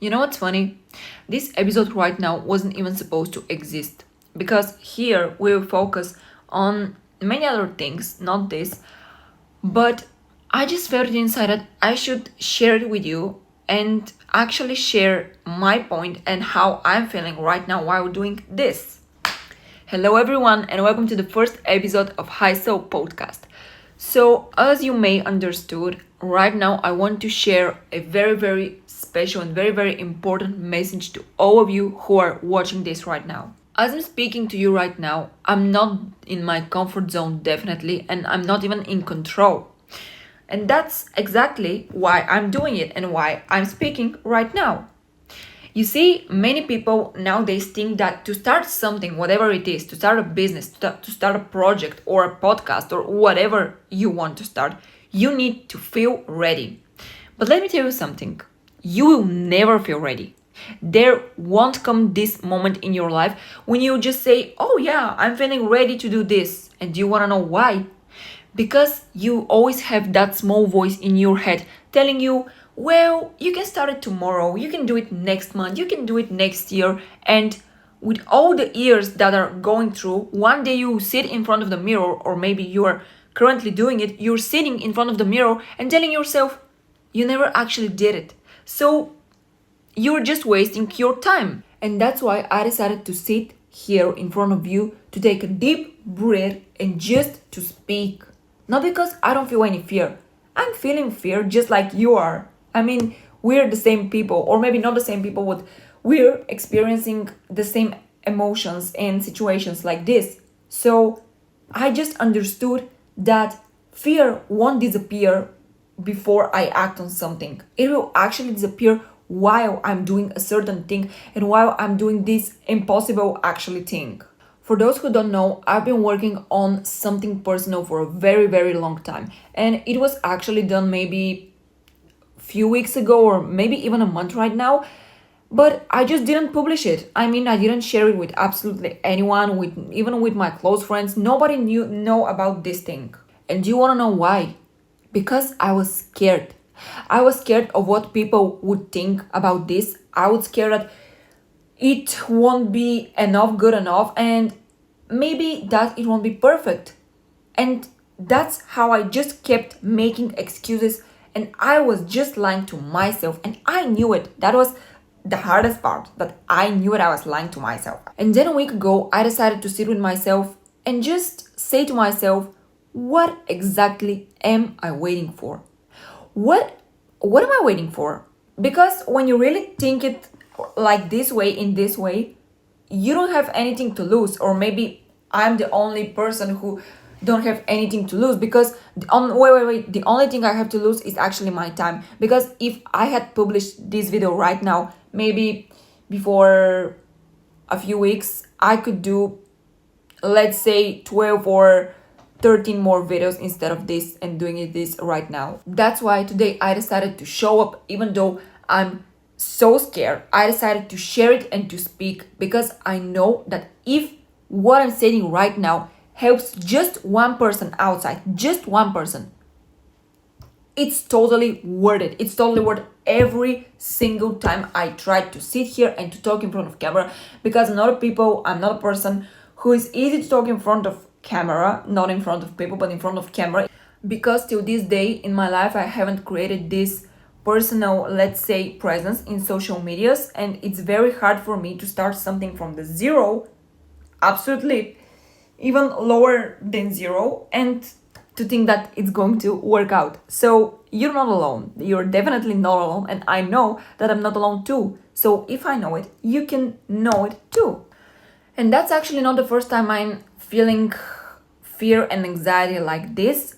You know what's funny? This episode right now wasn't even supposed to exist because here we will focus on many other things, not this. But I just felt it inside that I should share it with you and actually share my point and how I'm feeling right now while doing this. Hello, everyone, and welcome to the first episode of High Soul Podcast. So, as you may understood, right now I want to share a very special and very important message to all of you who are watching this right now. As I'm speaking to you right now, I'm not in my comfort zone, definitely, and I'm not even in control. And that's exactly why I'm doing it and why I'm speaking right now. You see, many people nowadays think that to start something, whatever it is, to start a business, to start a project or a podcast or whatever you want to start, you need to feel ready. But let me tell you something. You will never feel ready. There won't come this moment in your life when you just say, oh yeah, I'm feeling ready to do this. And do you want to know why? Because you always have that small voice in your head telling you, well, you can start it tomorrow, you can do it next month, you can do it next year. And with all the years that are going through, one day you sit in front of the mirror, or maybe you are currently doing it, you're sitting in front of the mirror and telling yourself, you never actually did it. So you're just wasting your time. And that's why I decided to sit here in front of you to take a deep breath and just to speak. Not because I don't feel any fear. I'm feeling fear just like you are. I mean, we're the same people, or maybe not the same people, but we're experiencing the same emotions and situations like this. So I just understood that fear won't disappear before I act on something. It will actually disappear while I'm doing a certain thing and while I'm doing this impossible actually thing. For those who don't know, I've been working on something personal for a very long time, and it was actually done maybe few weeks ago or maybe even a month right now, but I just didn't publish it. I mean, I didn't share it with absolutely anyone, with even with my close friends. Nobody know about this thing. And do you want to know why? Because I was scared. I was scared of what people would think about this. I was scared that it won't be good enough, and maybe that it won't be perfect. And that's how I just kept making excuses, and I was just lying to myself, and I knew it. That was the hardest part, that I knew it. I was lying to myself. And then a week ago, I decided to sit with myself and just say to myself, what exactly am I waiting for? What am I waiting for? Because when you really think it like this way, in this way, you don't have anything to lose. Or maybe I'm the only person who don't have anything to lose, because the only thing I have to lose is actually my time. Because if I had published this video right now, maybe before a few weeks, I could do, let's say, 12 or 13 more videos instead of this, and doing this right now. That's why today I decided to show up, even though I'm so scared. I decided to share it and to speak, because I know that if what I'm saying right now helps just one person outside, just one person, it's totally worth it. It's totally worth every single time I try to sit here and to talk in front of camera, because I'm not a person who is easy to talk in front of camera, not in front of people, but in front of camera. Because till this day in my life, I haven't created this personal, let's say, presence in social medias, and it's very hard for me to start something from the zero, absolutely even lower than zero, and to think that it's going to work out. So you're not alone. You're definitely not alone, and I know that I'm not alone too. So if I know it, you can know it too. And that's actually not the first time I'm feeling fear and anxiety like this,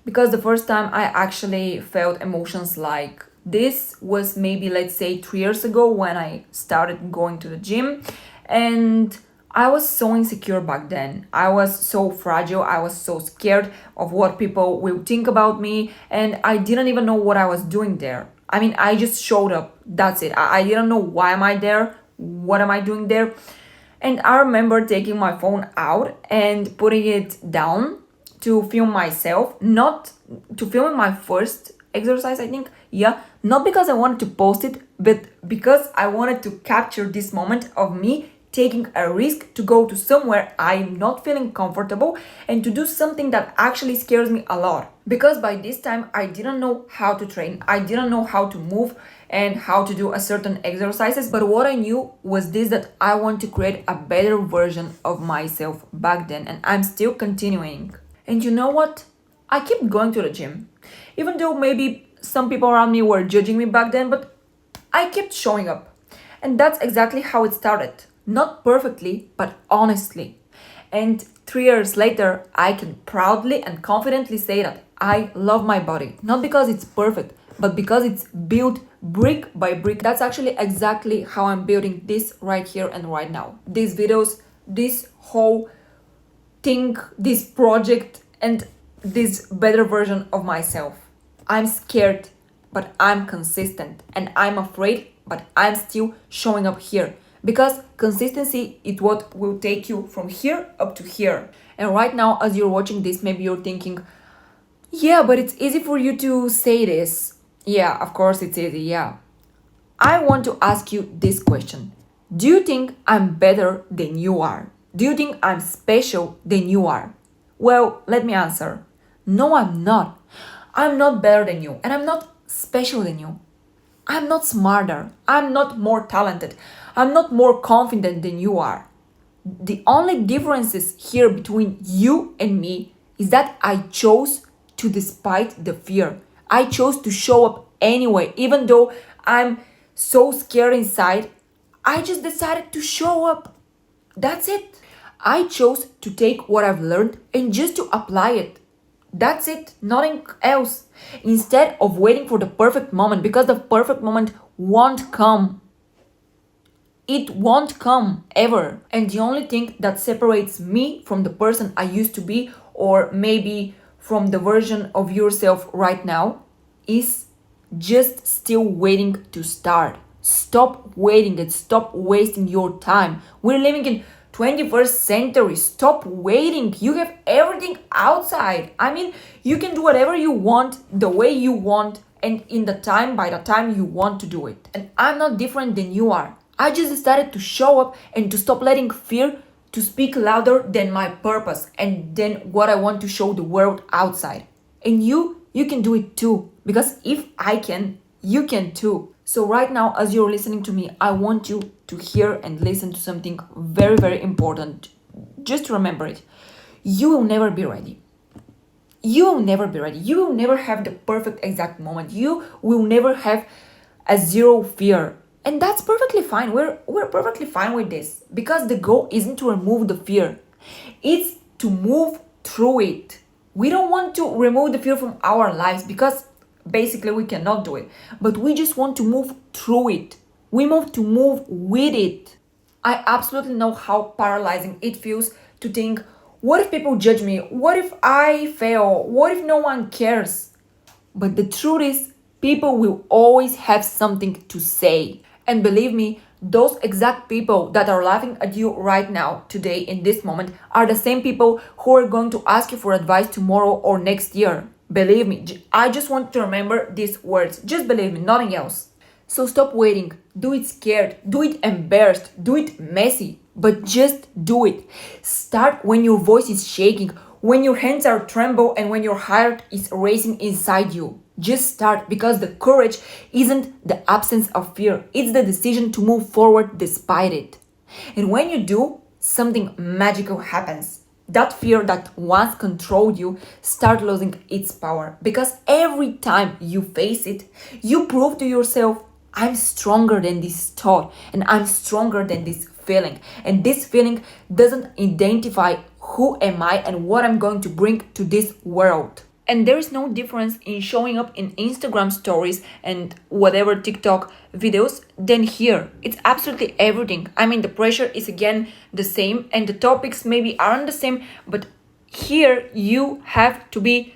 because the first time I actually felt emotions like this was maybe, let's say, 3 years ago, when I started going to the gym. And I was so insecure back then. I was so fragile. I was so scared of what people will think about me, and I didn't even know what I was doing there. I mean, I just showed up. That's it. I didn't know why am I there? What am I doing there? And I remember taking my phone out and putting it down to film myself, not to film my first exercise, I think. Yeah, not because I wanted to post it, but because I wanted to capture this moment of me taking a risk to go to somewhere I'm not feeling comfortable and to do something that actually scares me a lot. Because by this time I didn't know how to train, I didn't know how to move and how to do a certain exercises, but what I knew was this, that I want to create a better version of myself back then, and I'm still continuing. And you know what? I kept going to the gym. Even though maybe some people around me were judging me back then, but I kept showing up. And that's exactly how it started. Not perfectly, but honestly. And 3 years later, I can proudly and confidently say that I love my body. Not because it's perfect, but because it's built brick by brick. That's actually exactly how I'm building this right here and right now. These videos, this whole thing, this project, and this better version of myself. I'm scared, but I'm consistent, and I'm afraid, but I'm still showing up here, because consistency is what will take you from here up to here. And right now, as you're watching this, maybe you're thinking, yeah, but it's easy for you to say this. Yeah, of course it's easy, yeah. I want to ask you this question. Do you think I'm better than you are? Do you think I'm special than you are? Well, let me answer. No, I'm not. I'm not better than you, and I'm not special than you. I'm not smarter. I'm not more talented. I'm not more confident than you are. The only differences here between you and me is that I chose to despite the fear. I chose to show up anyway, even though I'm so scared inside. I just decided to show up. That's it. I chose to take what I've learned and just to apply it. That's it, nothing else. Instead of waiting for the perfect moment, because the perfect moment won't come. It won't come ever. And the only thing that separates me from the person I used to be, or maybe from the version of yourself right now, is just still waiting to start. Stop waiting and stop wasting your time. We're living in 21st century. Stop waiting. You have everything outside. I mean, you can do whatever you want, the way you want, and in the time, by the time you want to do it. And I'm not different than you are. I just decided to show up and to stop letting fear to speak louder than my purpose and then what I want to show the world outside. And you can do it too. Because if I can, you can too. So right now, as you're listening to me, I want you to hear and listen to something very, very important. Just remember it. You will never be ready. You will never be ready. You will never have the perfect exact moment. You will never have a zero fear. And that's perfectly fine. We're perfectly fine with this. Because the goal isn't to remove the fear. It's to move through it. We don't want to remove the fear from our lives because basically we cannot do it. But we just want to move through it. We move to move with it. I absolutely know how paralyzing it feels to think, what if people judge me? What if I fail? What if no one cares? But the truth is, people will always have something to say. And believe me, those exact people that are laughing at you right now, today, in this moment, are the same people who are going to ask you for advice tomorrow or next year. Believe me, I just want to remember these words. Just believe me, nothing else. So stop waiting. Do it scared. Do it embarrassed. Do it messy. But just do it. Start when your voice is shaking, when your hands are tremble, and when your heart is racing inside you. Just start, because the courage isn't the absence of fear. It's the decision to move forward despite it. And when you do, something magical happens. That fear that once controlled you start losing its power. Because every time you face it, you prove to yourself, I'm stronger than this thought, and I'm stronger than this feeling. And this feeling doesn't identify who am I and what I'm going to bring to this world. And there is no difference in showing up in Instagram stories and whatever TikTok videos than here. It's absolutely everything. I mean, the pressure is again the same and the topics maybe aren't the same, but here you have to be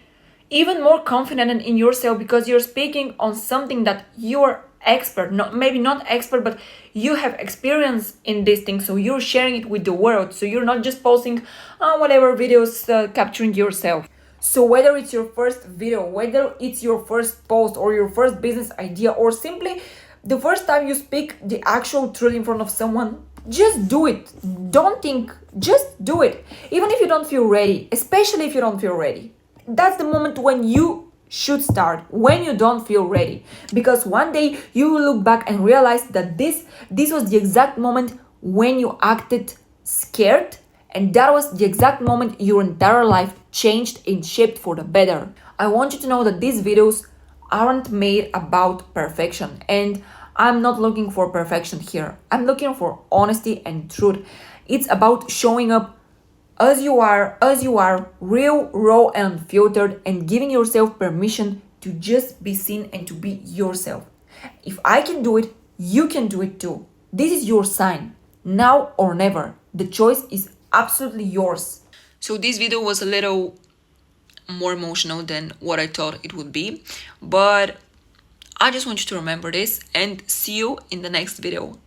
even more confident in yourself because you're speaking on something that you're expert, maybe not expert, but you have experience in this thing, so you're sharing it with the world. So you're not just posting whatever videos capturing yourself. So whether it's your first video, whether it's your first post or your first business idea, or simply the first time you speak the actual truth in front of someone, just do it. Don't think, just do it. Even if you don't feel ready, especially if you don't feel ready. That's the moment when you should start, when you don't feel ready. Because one day you will look back and realize that this was the exact moment when you acted scared, and that was the exact moment your entire life changed and shaped for the better. I want you to know that these videos aren't made about perfection, and I'm not looking for perfection here. I'm looking for honesty and truth. It's about showing up as you are, real, raw, and unfiltered, and giving yourself permission to just be seen and to be yourself. If I can do it, you can do it too. This is your sign. Now or never. The choice is absolutely yours. So this video was a little more emotional than what I thought it would be, but I just want you to remember this and see you in the next video.